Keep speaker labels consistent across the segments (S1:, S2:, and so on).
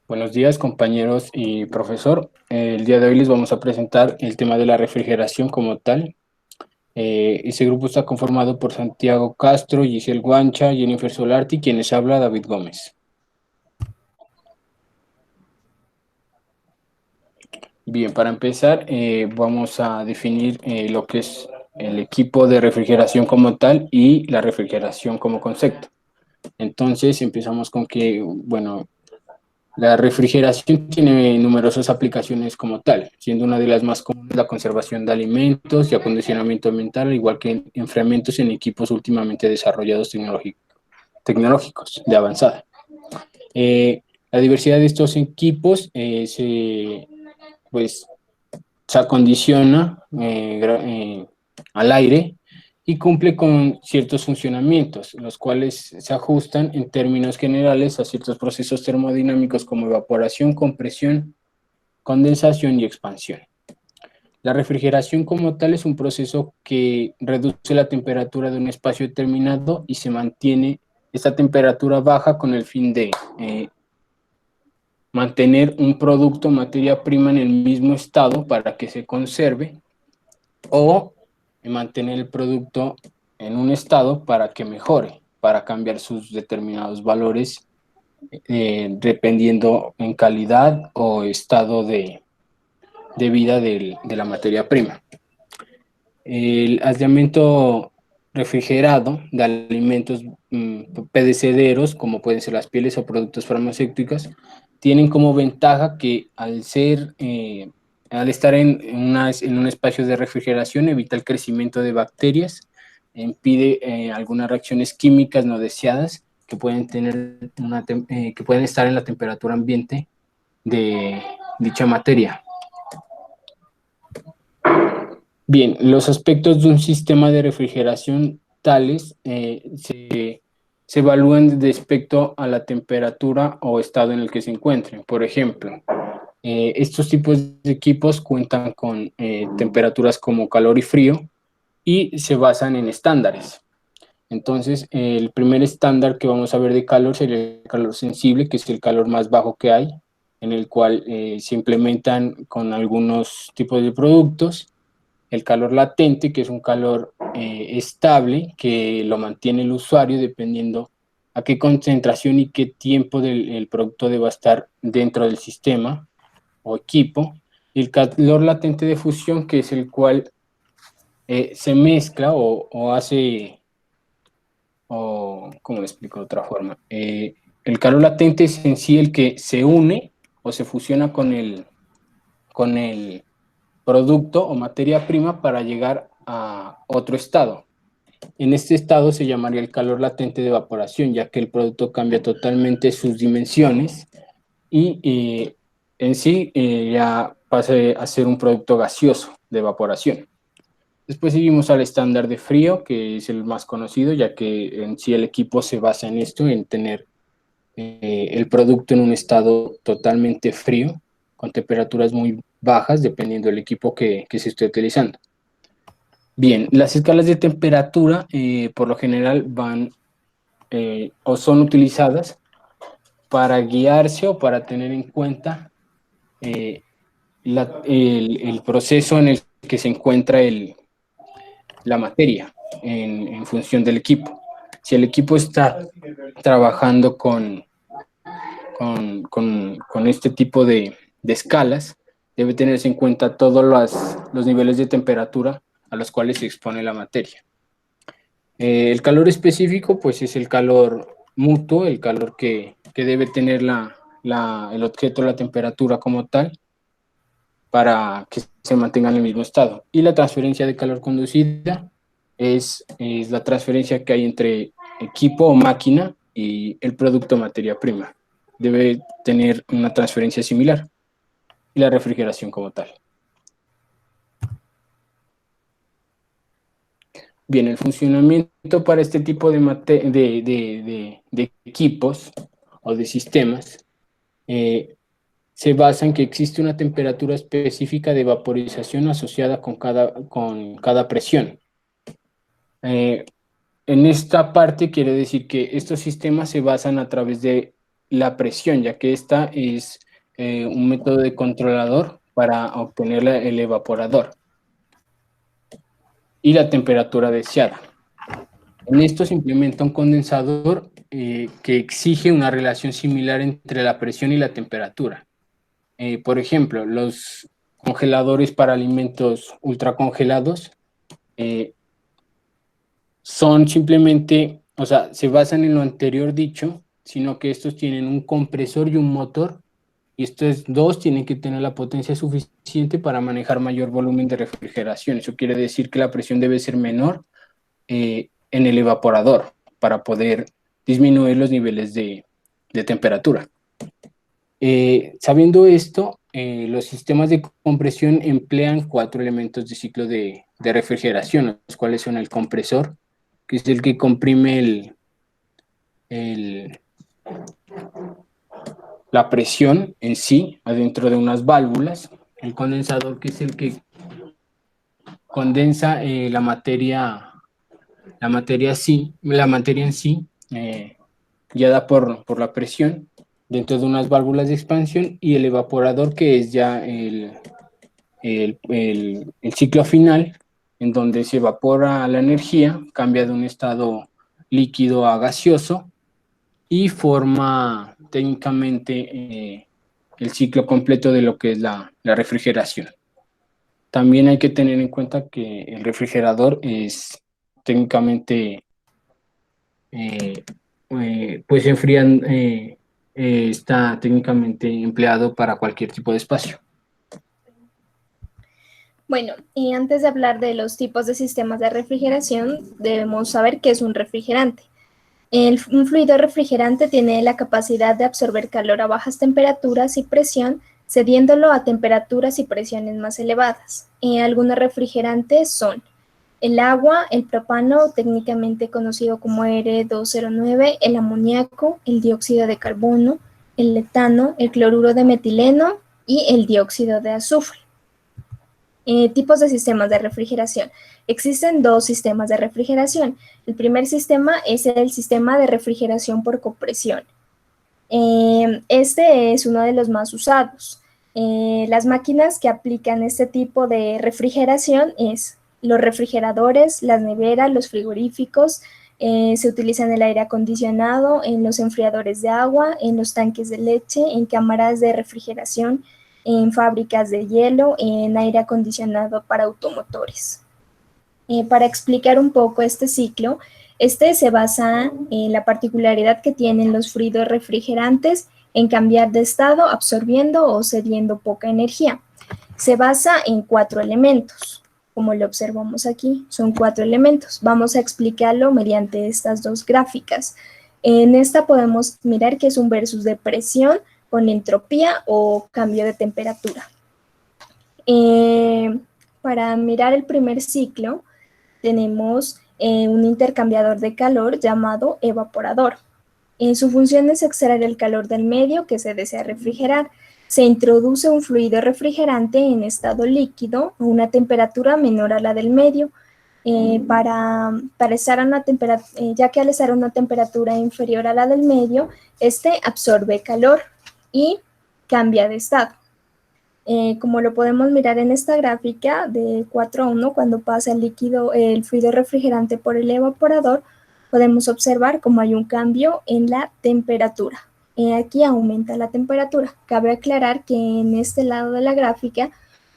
S1: Buenos días, compañeros y profesor. El día de hoy les vamos a presentar el tema de la refrigeración como tal. Ese grupo está conformado por Santiago Castro, Giselle Guancha, Jennifer Solarti, quienes habla David Gómez. Bien, para empezar, vamos a definir lo que es el equipo de refrigeración como tal y la refrigeración como concepto. Entonces, empezamos con que, bueno, la refrigeración tiene numerosas aplicaciones como tal, siendo una de las más comunes la conservación de alimentos y acondicionamiento ambiental, igual que enfriamientos en equipos últimamente desarrollados tecnológicos de avanzada. Eh, la diversidad de estos equipos pues, se acondiciona al aire y cumple con ciertos funcionamientos, los cuales se ajustan en términos generales a ciertos procesos termodinámicos como evaporación, compresión, condensación y expansión. La refrigeración como tal es un proceso que reduce la temperatura de un espacio determinado y se mantiene esta temperatura baja con el fin de mantener un producto, materia prima en el mismo estado para que se conserve o mantener el producto en un estado para que mejore, para cambiar sus determinados valores dependiendo en calidad o estado de vida de la materia prima. El aislamiento refrigerado de alimentos perecederos, como pueden ser las pieles o productos farmacéuticos, tienen como ventaja que al estar en un espacio de refrigeración evita el crecimiento de bacterias, impide algunas reacciones químicas no deseadas que que pueden estar en la temperatura ambiente de dicha materia. Bien, los aspectos de un sistema de refrigeración tales se evalúan respecto a la temperatura o estado en el que se encuentren. Por ejemplo, estos tipos de equipos cuentan con temperaturas como calor y frío y se basan en estándares. Entonces, el primer estándar que vamos a ver de calor sería el calor sensible, que es el calor más bajo que hay, en el cual se implementan con algunos tipos de productos. El calor latente, que es un calor estable, que lo mantiene el usuario dependiendo a qué concentración y qué tiempo del producto deba estar dentro del sistema o equipo. Y el calor latente de fusión, que es el cual se mezcla o hace, o ¿cómo lo explico de otra forma? El calor latente es en sí el que se une o se fusiona con el producto o materia prima para llegar a otro estado. En este estado se llamaría el calor latente de evaporación, ya que el producto cambia totalmente sus dimensiones y en sí ya pasa a ser un producto gaseoso de evaporación. Después seguimos al estándar de frío, que es el más conocido, ya que en sí el equipo se basa en esto, en tener el producto en un estado totalmente frío, con temperaturas muy bajas, dependiendo del equipo que se esté utilizando. Bien, las escalas de temperatura por lo general van o son utilizadas para guiarse o para tener en cuenta eh, el proceso en el que se encuentra la materia en función del equipo. Si el equipo está trabajando con este tipo de escalas, debe tenerse en cuenta todos los niveles de temperatura a los cuales se expone la materia. El calor específico, pues es el calor mutuo, el calor que debe tener el objeto, la temperatura como tal, para que se mantenga en el mismo estado. Y la transferencia de calor conducida es la transferencia que hay entre equipo o máquina y el producto materia prima. Debe tener una transferencia similar. Y la refrigeración como tal. Bien, el funcionamiento para este tipo de equipos o de sistemas eh, se basa en que existe una temperatura específica de vaporización asociada con cada presión. Eh, en esta parte quiere decir que estos sistemas se basan a través de la presión, ya que esta es un método de controlador para obtener el evaporador y la temperatura deseada. En esto se implementa un condensador que exige una relación similar entre la presión y la temperatura. Por ejemplo, los congeladores para alimentos ultracongelados son simplemente, o sea, se basan en lo anterior dicho, sino que estos tienen un compresor y un motor, y estos dos tienen que tener la potencia suficiente para manejar mayor volumen de refrigeración. Eso quiere decir que la presión debe ser menor en el evaporador para poder disminuir los niveles de temperatura. Sabiendo esto, los sistemas de compresión emplean 4 elementos de ciclo de refrigeración, los cuales son el compresor, que es el que comprime el, la presión en sí adentro de unas válvulas, el condensador, que es el que condensa la materia en sí, guiada por la presión dentro de unas válvulas de expansión, y el evaporador, que es ya el ciclo final, en donde se evapora la energía, cambia de un estado líquido a gaseoso y forma técnicamente el ciclo completo de lo que es la refrigeración. También hay que tener en cuenta que el refrigerador es técnicamente, pues enfrían, está técnicamente empleado para cualquier tipo de espacio.
S2: Bueno, y antes de hablar de los tipos de sistemas de refrigeración, debemos saber qué es un refrigerante. Un fluido refrigerante tiene la capacidad de absorber calor a bajas temperaturas y presión, cediéndolo a temperaturas y presiones más elevadas. Algunos refrigerantes son el agua, el propano, técnicamente conocido como R209, el amoníaco, el dióxido de carbono, el etano, el cloruro de metileno y el dióxido de azufre. Tipos de sistemas de refrigeración. Existen dos sistemas de refrigeración. El primer sistema es el sistema de refrigeración por compresión. Este es uno de los más usados. Las máquinas que aplican este tipo de refrigeración es los refrigeradores, las neveras, los frigoríficos. Se utiliza en el aire acondicionado, en los enfriadores de agua, en los tanques de leche, en cámaras de refrigeración, en fábricas de hielo, en aire acondicionado para automotores. Para explicar un poco este ciclo, este se basa en la particularidad que tienen los fluidos refrigerantes en cambiar de estado absorbiendo o cediendo poca energía. Se basa en 4 elementos, como lo observamos aquí, son 4 elementos. Vamos a explicarlo mediante estas dos gráficas. En esta podemos mirar que es un versus de presión con entropía o cambio de temperatura. Para mirar el primer ciclo, tenemos un intercambiador de calor llamado evaporador. Su función es extraer el calor del medio que se desea refrigerar. Se introduce un fluido refrigerante en estado líquido a una temperatura menor a la del medio, ya que al estar a una temperatura inferior a la del medio, este absorbe calor y cambia de estado. Como lo podemos mirar en esta gráfica de 4 a 1, cuando pasa el fluido refrigerante por el evaporador, podemos observar cómo hay un cambio en la temperatura. Aquí aumenta la temperatura. Cabe aclarar que en este lado de la gráfica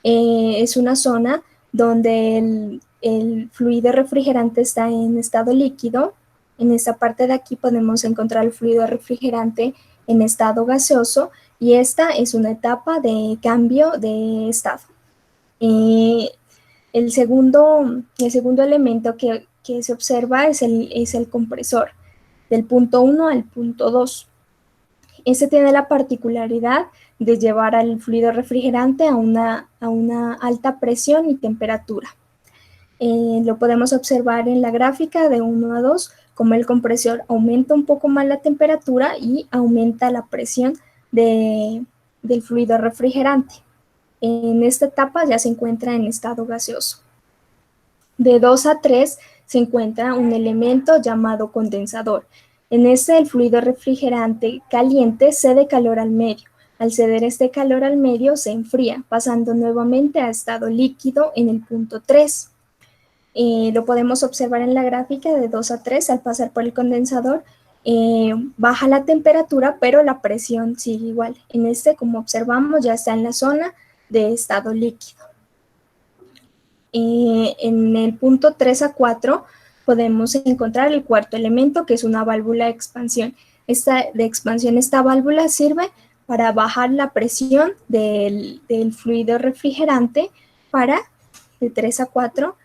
S2: es una zona donde el fluido refrigerante está en estado líquido. En esta parte de aquí podemos encontrar el fluido refrigerante en estado gaseoso, y esta es una etapa de cambio de estado. El segundo elemento que se observa es el compresor, del punto 1 al punto 2. Este tiene la particularidad de llevar al fluido refrigerante a una alta presión y temperatura. Lo podemos observar en la gráfica de 1 a 2, como el compresor aumenta un poco más la temperatura y aumenta la presión del fluido refrigerante. En esta etapa ya se encuentra en estado gaseoso. De 2 a 3 se encuentra un elemento llamado condensador. En este, el fluido refrigerante caliente cede calor al medio. Al ceder este calor al medio, se enfría, pasando nuevamente a estado líquido en el punto 3. Lo podemos observar en la gráfica de 2 a 3, al pasar por el condensador, baja la temperatura, pero la presión sigue igual. En este, como observamos, ya está en la zona de estado líquido. En el punto 3 a 4 podemos encontrar el cuarto elemento, que es una válvula de expansión. Esta válvula sirve para bajar la presión del fluido refrigerante de 3 a 4,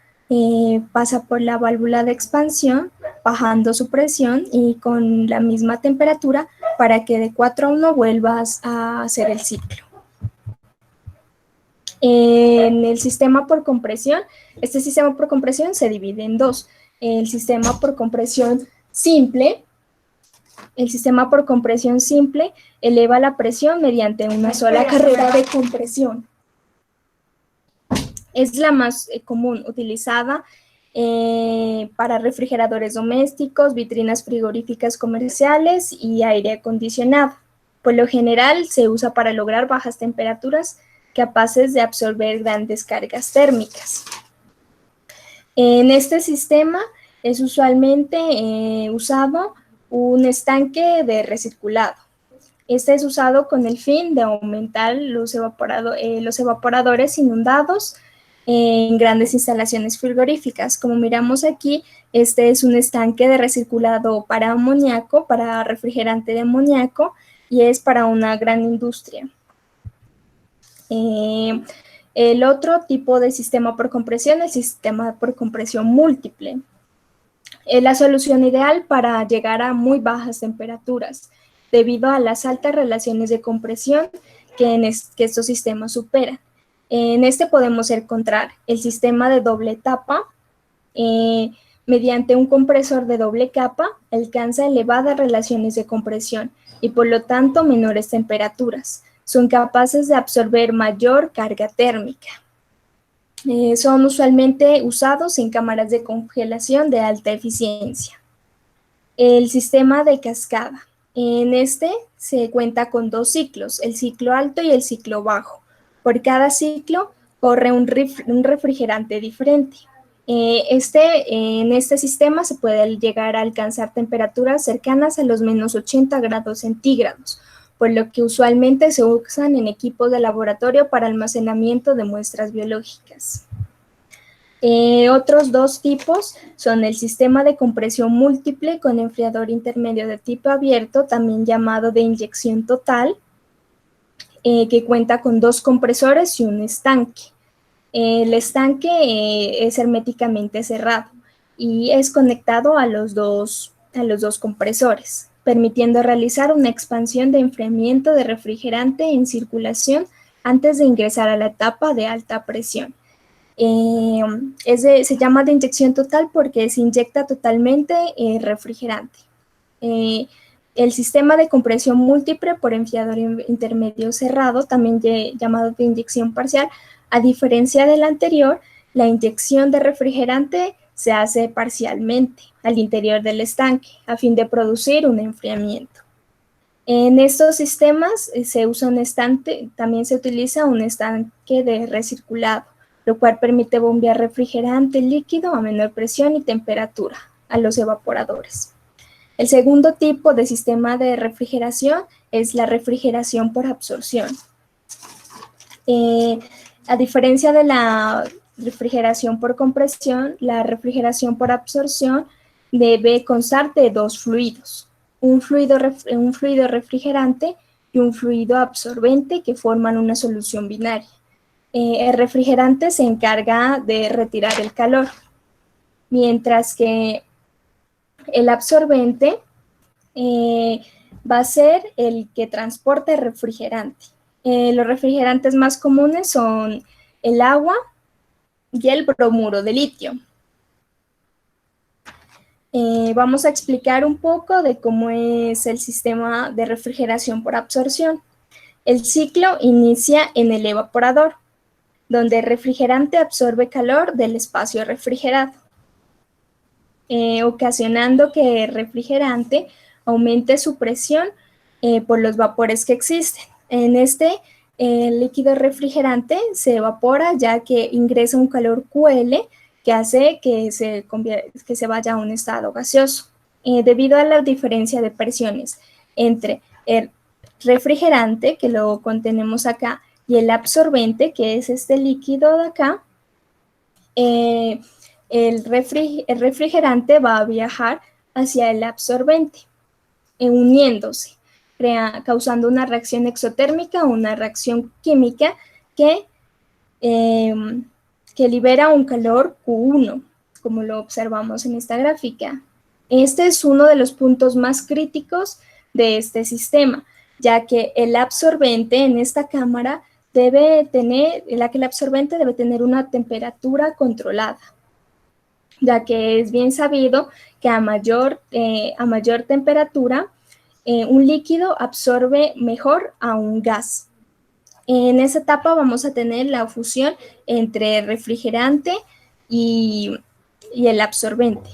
S2: pasa por la válvula de expansión, bajando su presión y con la misma temperatura para que de 4 a 1 vuelvas a hacer el ciclo. En el sistema por compresión, este sistema por compresión se divide en dos. El sistema por compresión simple eleva la presión mediante una sola carrera de compresión. Es la más común, utilizada para refrigeradores domésticos, vitrinas frigoríficas comerciales y aire acondicionado. Por lo general se usa para lograr bajas temperaturas capaces de absorber grandes cargas térmicas. En este sistema es usualmente usado un estanque de recirculado. Este es usado con el fin de aumentar los evaporadores inundados en grandes instalaciones frigoríficas. Como miramos aquí, este es un estanque de recirculado para amoníaco, para refrigerante de amoníaco, y es para una gran industria. El otro tipo de sistema por compresión es el sistema por compresión múltiple. Es la solución ideal para llegar a muy bajas temperaturas, debido a las altas relaciones de compresión que estos sistemas superan. En este podemos encontrar el sistema de doble etapa. Mediante un compresor de doble capa, alcanza elevadas relaciones de compresión y por lo tanto menores temperaturas. Son capaces de absorber mayor carga térmica. Son usualmente usados en cámaras de congelación de alta eficiencia. El sistema de cascada. En este se cuenta con dos ciclos, el ciclo alto y el ciclo bajo. Por cada ciclo corre un refrigerante diferente. En este sistema se puede llegar a alcanzar temperaturas cercanas a los menos 80 grados centígrados, por lo que usualmente se usan en equipos de laboratorio para almacenamiento de muestras biológicas. Otros dos tipos son el sistema de compresión múltiple con enfriador intermedio de tipo abierto, también llamado de inyección total, que cuenta con dos compresores y un estanque. El estanque es herméticamente cerrado y es conectado a los dos compresores, permitiendo realizar una expansión de enfriamiento de refrigerante en circulación antes de ingresar a la etapa de alta presión. Se llama de inyección total porque se inyecta totalmente refrigerante. El sistema de compresión múltiple por enfriador intermedio cerrado, también llamado de inyección parcial, a diferencia del anterior, la inyección de refrigerante se hace parcialmente al interior del estanque a fin de producir un enfriamiento. En estos sistemas también se utiliza un estanque de recirculado, lo cual permite bombear refrigerante líquido a menor presión y temperatura a los evaporadores. El segundo tipo de sistema de refrigeración es la refrigeración por absorción. A diferencia de la refrigeración por compresión, la refrigeración por absorción debe constar de dos fluidos, un fluido refrigerante y un fluido absorbente que forman una solución binaria. El refrigerante se encarga de retirar el calor, mientras que el absorbente va a ser el que transporta el refrigerante. Los refrigerantes más comunes son el agua y el bromuro de litio. Vamos a explicar un poco de cómo es el sistema de refrigeración por absorción. El ciclo inicia en el evaporador, donde el refrigerante absorbe calor del espacio refrigerado, ocasionando que el refrigerante aumente su presión por los vapores que existen. En este líquido refrigerante se evapora ya que ingresa un calor QL que hace que se vaya a un estado gaseoso. Debido a la diferencia de presiones entre el refrigerante, que lo contenemos acá, y el absorbente, que es este líquido de acá, el refrigerante va a viajar hacia el absorbente, uniéndose, causando una reacción exotérmica, una reacción química que libera un calor Q1, como lo observamos en esta gráfica. Este es uno de los puntos más críticos de este sistema, ya que el absorbente en esta cámara el absorbente debe tener una temperatura controlada, ya que es bien sabido que a mayor temperatura, un líquido absorbe mejor a un gas. En esa etapa vamos a tener la fusión entre el refrigerante y el absorbente.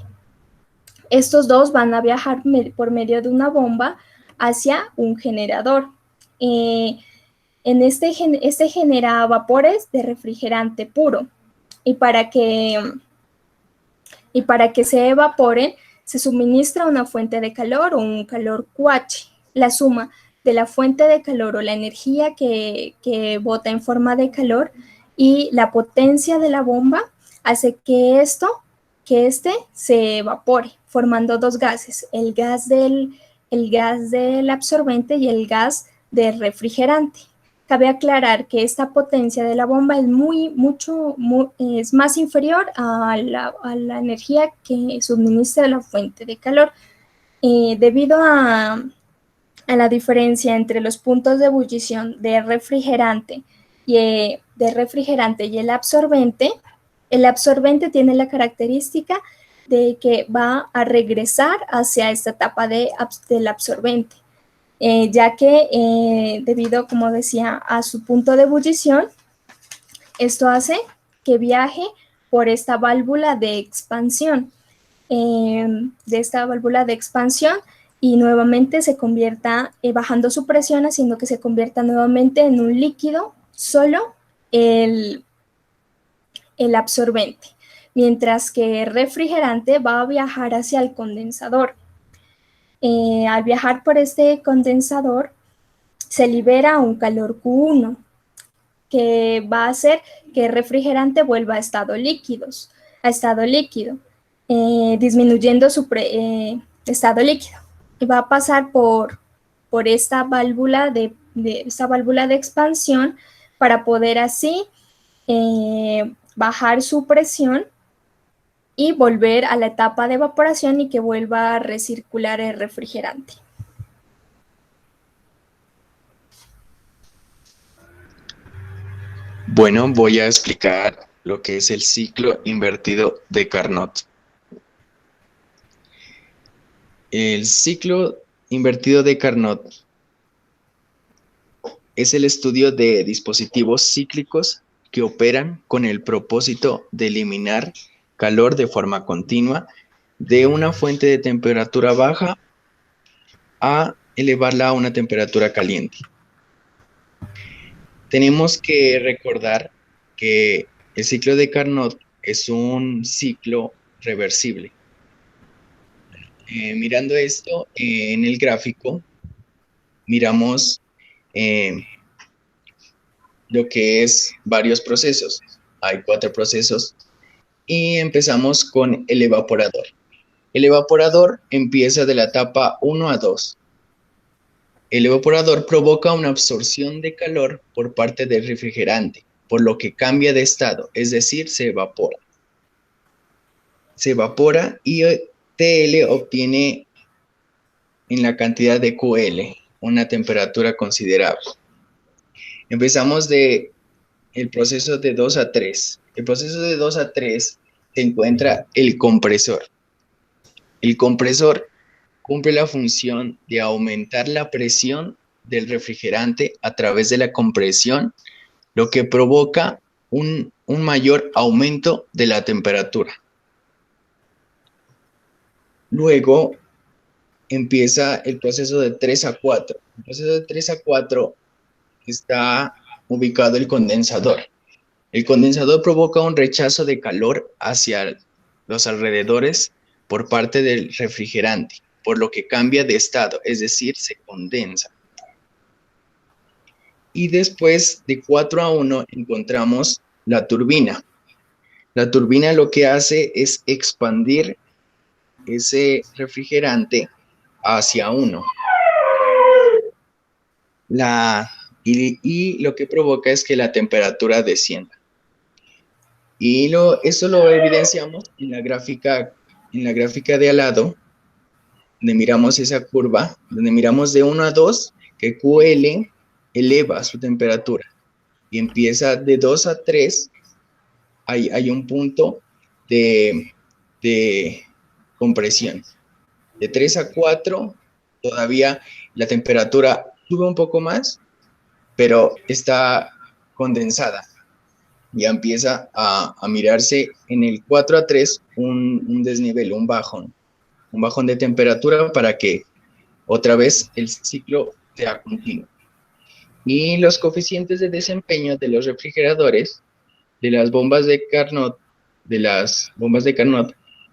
S2: Estos dos van a viajar por medio de una bomba hacia un generador. Este genera vapores de refrigerante puro y para que se evaporen se suministra una fuente de calor o un calor QH. La suma de la fuente de calor o la energía que bota en forma de calor y la potencia de la bomba hace que este se evapore, formando dos gases, el gas del absorbente y el gas del refrigerante. Cabe aclarar que esta potencia de la bomba es más inferior a la energía que suministra la fuente de calor. Debido a la diferencia entre los puntos de ebullición del refrigerante y el absorbente tiene la característica de que va a regresar hacia esta etapa del absorbente. Ya que debido, como decía, a su punto de ebullición, esto hace que viaje por esta válvula de expansión, y nuevamente se convierta, bajando su presión, haciendo que se convierta nuevamente en un líquido, solo el absorbente, mientras que el refrigerante va a viajar hacia el condensador. Al viajar por este condensador, se libera un calor Q1, que va a hacer que el refrigerante vuelva a estado líquido, disminuyendo su estado líquido. Y va a pasar por esta válvula de expansión para poder así bajar su presión y volver a la etapa de evaporación y que vuelva a recircular el refrigerante.
S3: Bueno, voy a explicar lo que es el ciclo invertido de Carnot. El ciclo invertido de Carnot es el estudio de dispositivos cíclicos que operan con el propósito de eliminar calor de forma continua de una fuente de temperatura baja a elevarla a una temperatura caliente. Tenemos que recordar que el ciclo de Carnot es un ciclo reversible. Mirando esto en el gráfico, miramos lo que es varios procesos. Hay 4 procesos y empezamos con el evaporador. El evaporador empieza de la etapa 1 a 2. El evaporador provoca una absorción de calor por parte del refrigerante, por lo que cambia de estado, es decir, se evapora. Se evapora y TL obtiene en la cantidad de QL una temperatura considerable. Empezamos el proceso de 2 a 3. El proceso de 2 a 3 se encuentra el compresor. El compresor cumple la función de aumentar la presión del refrigerante a través de la compresión, lo que provoca un mayor aumento de la temperatura. Luego, empieza el proceso de 3 a 4. El proceso de 3 a 4 está ubicado el condensador. El condensador provoca un rechazo de calor hacia los alrededores por parte del refrigerante, por lo que cambia de estado, es decir, se condensa. Y después de 4 a 1 encontramos la turbina. La turbina lo que hace es expandir ese refrigerante hacia 1. Y lo que provoca es que la temperatura descienda. Y eso lo evidenciamos en la gráfica de al lado, donde miramos esa curva, donde miramos de 1 a 2, que QL eleva su temperatura. Y empieza de 2 a 3, hay un punto de compresión. De 3 a 4, todavía la temperatura sube un poco más, pero está condensada. Ya empieza a mirarse en el 4 a 3 un desnivel, un bajón de temperatura para que otra vez el ciclo sea continuo. Y los coeficientes de desempeño de los refrigeradores, de las bombas de Carnot,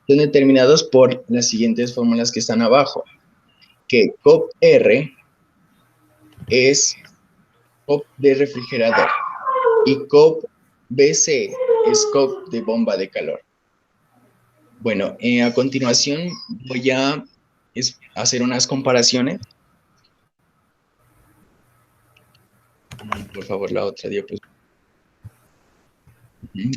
S3: son determinados por las siguientes fórmulas que están abajo, que COP R es COP de refrigerador y COP BC es COP de bomba de calor. Bueno, a continuación voy a hacer unas comparaciones. Por favor, la otra diapositiva.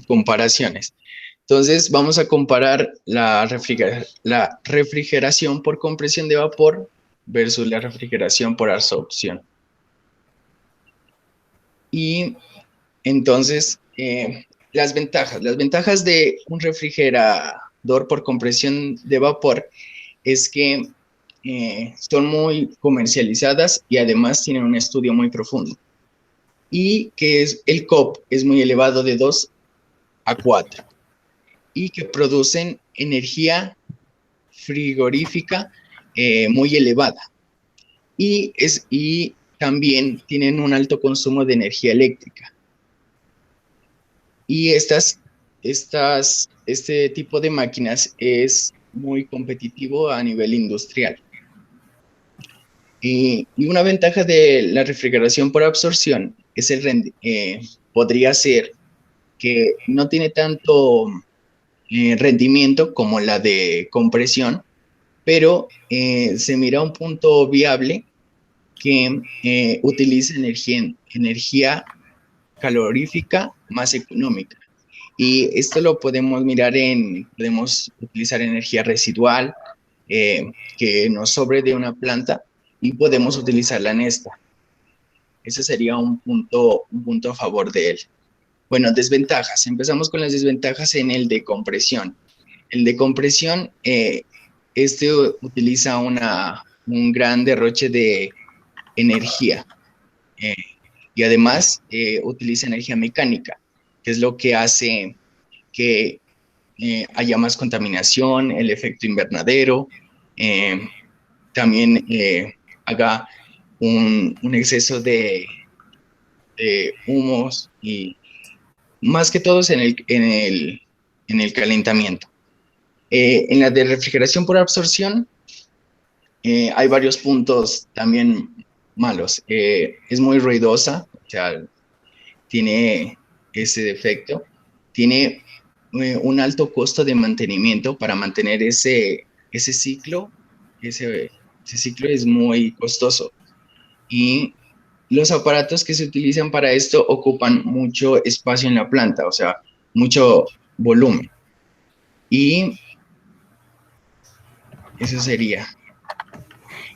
S3: Comparaciones. Entonces, vamos a comparar la refrigeración por compresión de vapor versus la refrigeración por absorción. Y entonces, las ventajas de un refrigerador por compresión de vapor es que son muy comercializadas y además tienen un estudio muy profundo. Y que el COP es muy elevado de 2 a 4 y que producen energía frigorífica muy elevada. Y también tienen un alto consumo de energía eléctrica. Y este tipo de máquinas es muy competitivo a nivel industrial. Y una ventaja de la refrigeración por absorción es podría ser que no tiene tanto rendimiento como la de compresión, pero se mira un punto viable que utiliza energía calorífica más económica. Y esto lo podemos mirar podemos utilizar energía residual que nos sobre de una planta y podemos utilizarla en esta. Ese sería un punto a favor de él. Bueno, desventajas. Empezamos con las desventajas en el de compresión. El de compresión, utiliza un gran derroche de energía y además utiliza energía mecánica, que es lo que hace que haya más contaminación, el efecto invernadero, también haga un exceso de humos y más que todos en el calentamiento. En la de refrigeración por absorción hay varios puntos también malos. Es muy ruidosa, o sea, tiene ese defecto. Tiene un alto costo de mantenimiento para mantener ese ciclo. Ese ciclo es muy costoso. Y los aparatos que se utilizan para esto ocupan mucho espacio en la planta, o sea, mucho volumen. Y eso sería.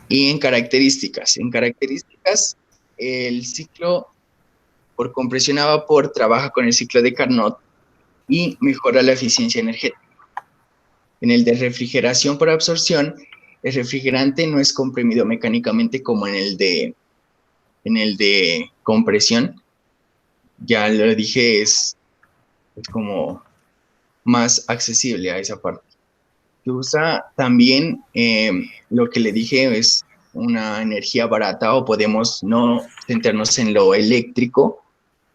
S3: Y en características, el ciclo por compresión a vapor trabaja con el ciclo de Carnot y mejora la eficiencia energética. En el de refrigeración por absorción, el refrigerante no es comprimido mecánicamente como en el de compresión. Ya lo dije, es como más accesible a esa parte. Se usa también, lo que le dije es una energía barata, o podemos no centrarnos en lo eléctrico,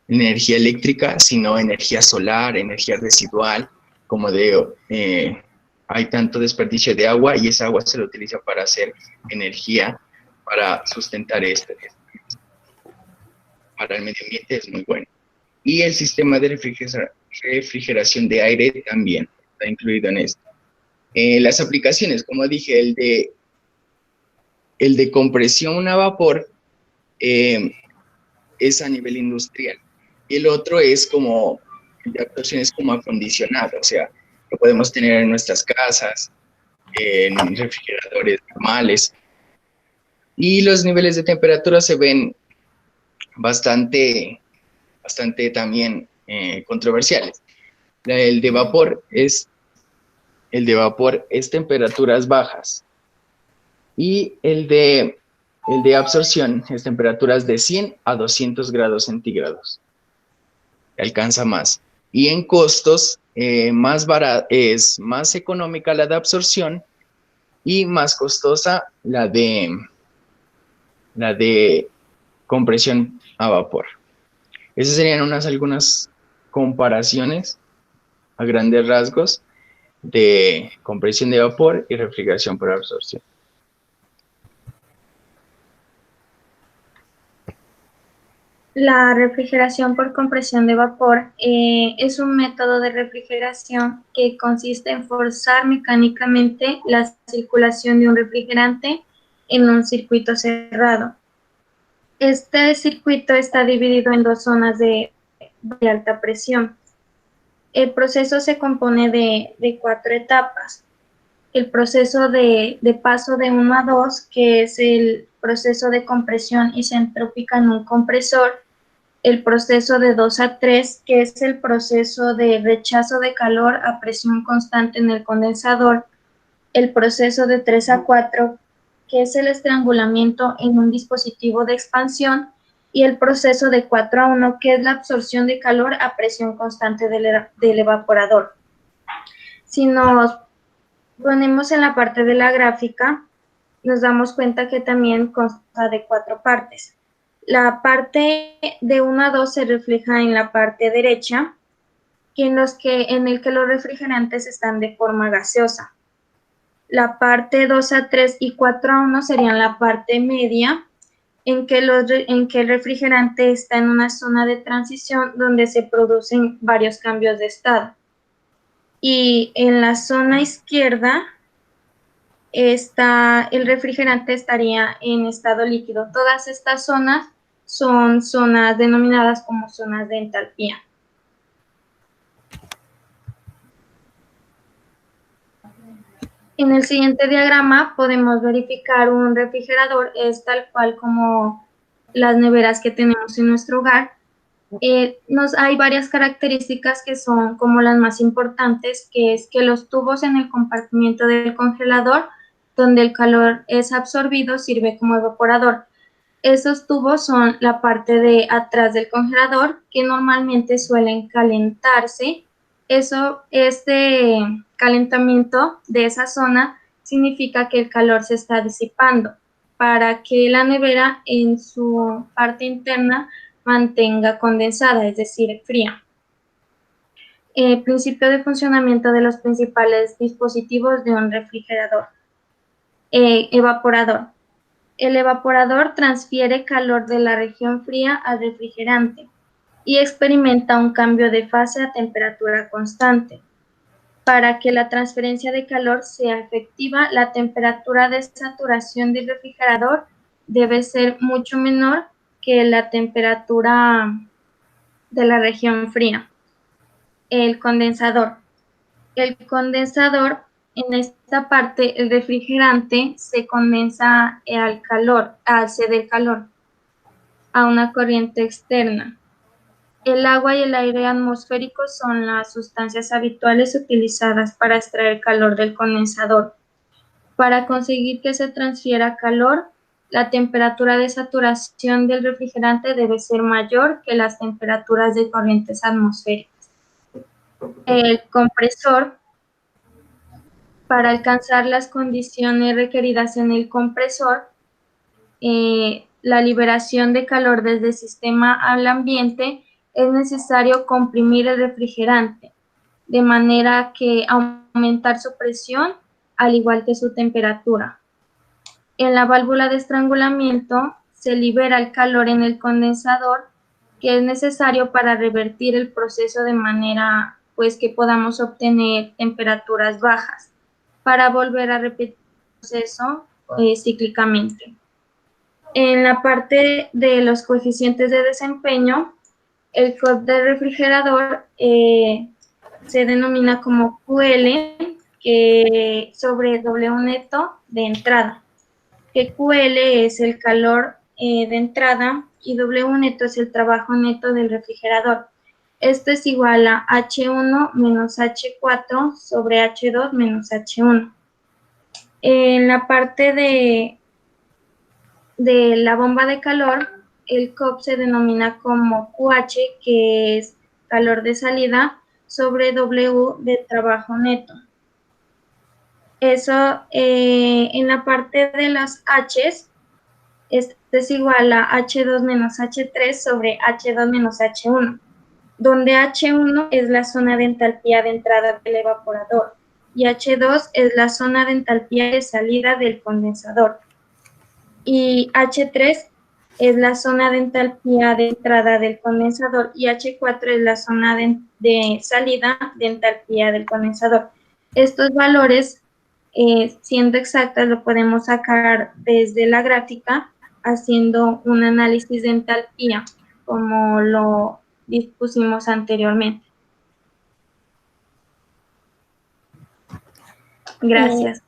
S3: energía eléctrica, sino energía solar, energía residual, como hay tanto desperdicio de agua y esa agua se la utiliza para hacer energía, para sustentar esto. Para el medio ambiente es muy bueno. Y el sistema de refrigeración de aire también está incluido en esto. Las aplicaciones, como dije, el de compresión a vapor es a nivel industrial. Y el otro es como, de absorción es como acondicionado, o sea, lo podemos tener en nuestras casas, en refrigeradores normales. Y los niveles de temperatura se ven bastante también controversiales. El de vapor es temperaturas bajas y el de absorción es temperaturas de 100 a 200 grados centígrados. Alcanza más. Y en costos, es más económica la de absorción y más costosa la de compresión a vapor. Esas serían algunas comparaciones a grandes rasgos de compresión de vapor y refrigeración por absorción.
S4: La refrigeración por compresión de vapor es un método de refrigeración que consiste en forzar mecánicamente la circulación de un refrigerante en un circuito cerrado. Este circuito está dividido en dos zonas de alta presión. El proceso se compone de 4 etapas. El proceso de paso de 1 a 2, que es el proceso de compresión isentrópica en un compresor. El proceso de 2 a 3, que es el proceso de rechazo de calor a presión constante en el condensador. El proceso de 3 a 4, que es el estrangulamiento en un dispositivo de expansión. Y el proceso de 4 a 1, que es la absorción de calor a presión constante del evaporador. Si nos ponemos en la parte de la gráfica, nos damos cuenta que también consta de 4 partes. La parte de 1 a 2 se refleja en la parte derecha, en el que los refrigerantes están de forma gaseosa. La parte 2 a 3 y 4 a 1 serían la parte media, en que el refrigerante está en una zona de transición donde se producen varios cambios de estado. Y en la zona izquierda, el refrigerante estaría en estado líquido. Todas estas zonas son zonas denominadas como zonas de entalpía. En el siguiente diagrama podemos verificar un refrigerador, es tal cual como las neveras que tenemos en nuestro hogar. Hay varias características que son como las más importantes, que es que los tubos en el compartimiento del congelador, donde el calor es absorbido, sirve como evaporador. Esos tubos son la parte de atrás del congelador, que normalmente suelen calentarse. Este calentamiento de esa zona significa que el calor se está disipando para que la nevera en su parte interna mantenga condensada, es decir, fría. Principio de funcionamiento de los principales dispositivos de un refrigerador. Evaporador. El evaporador transfiere calor de la región fría al refrigerante y experimenta un cambio de fase a temperatura constante. Para que la transferencia de calor sea efectiva, la temperatura de saturación del refrigerador debe ser mucho menor que la temperatura de la región fría. El condensador. El condensador, en esta parte, el refrigerante se condensa al ceder calor a una corriente externa. El agua y el aire atmosférico son las sustancias habituales utilizadas para extraer calor del condensador. Para conseguir que se transfiera calor, la temperatura de saturación del refrigerante debe ser mayor que las temperaturas de corrientes atmosféricas. El compresor. para alcanzar las condiciones requeridas en el compresor, la liberación de calor desde el sistema al ambiente, es necesario comprimir el refrigerante, de manera que aumentar su presión, al igual que su temperatura. En la válvula de estrangulamiento se libera el calor en el condensador, que es necesario para revertir el proceso de manera pues que podamos obtener temperaturas bajas, para volver a repetir el proceso cíclicamente. En la parte de los coeficientes de desempeño, el COP del refrigerador se denomina como QL sobre W neto de entrada, que QL es el calor de entrada y W neto es el trabajo neto del refrigerador. Esto es igual a H1 menos H4 sobre H2 menos H1. En la parte de la bomba de calor, el COP se denomina como QH, que es calor de salida, sobre W de trabajo neto. Eso en la parte de las H's, esto es igual a H2 menos H3 sobre H2 menos H1, donde H1 es la zona de entalpía de entrada del evaporador y H2 es la zona de entalpía de salida del condensador. Y H3 es la zona de entalpía de entrada del condensador y H4 es la zona de salida de entalpía del condensador. Estos valores, siendo exactas, lo podemos sacar desde la gráfica haciendo un análisis de entalpía, como lo dispusimos anteriormente. Gracias.